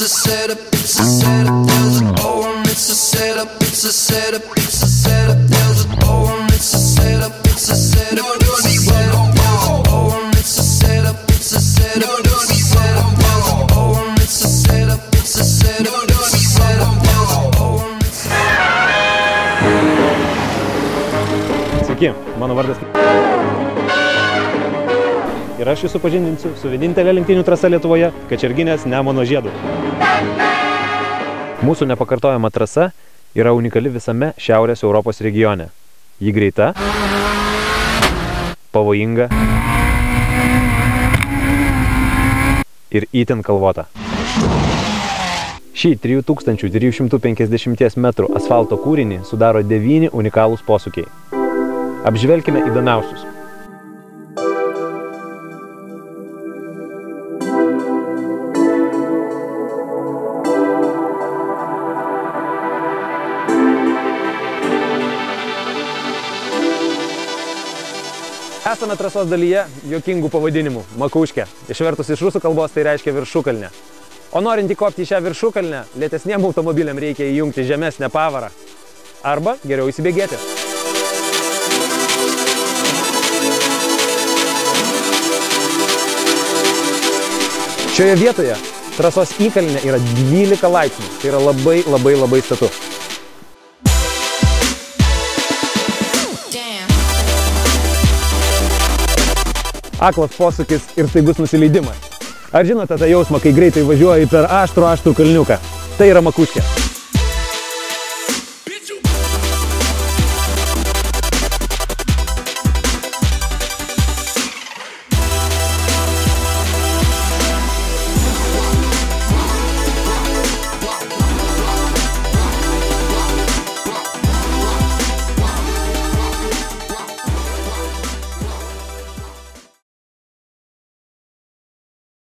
a setup, it's a setup. There's a oh, it's a setup, it's a setup, it's a setup. There's a oh, it's a setup, it's a setup. It's a setup. Oh, it's a setup, it's a setup, it's a setup. Oh, it's a setup, it's a setup, it's a setup. Sveiki, mano vardas ir aš jūs supažindinsiu su vienintelė lenktynių trasa Lietuvoje – Kačerginės Nemuno žiedu. Mūsų nepakartojama trasa yra unikali visame Šiaurės Europos regione. Ji greita, pavojinga ir itin kalvota. Šį 3350 metrų asfalto kūrinį sudaro 9 unikalūs posūkiai. Apžvelkime įdomiausius. Esame trasos dalyje juokingų pavadinimų – Makuškė. Išvertus iš rusų kalbos tai reiškia viršukalnę. O norint įkopti į šią viršukalnę, lėtesniem automobiliam reikia įjungti žemesnę pavarą. Arba geriau įsibėgėti. Šioje vietoje trasos įkalnė yra 12 laipsnių. Tai yra labai statu. Aklas posūkis ir staigus nusileidimas. Ar žinote tą jausmą, kai greitai važiuoji per aštrų kalniuką? Tai yra Makuškė.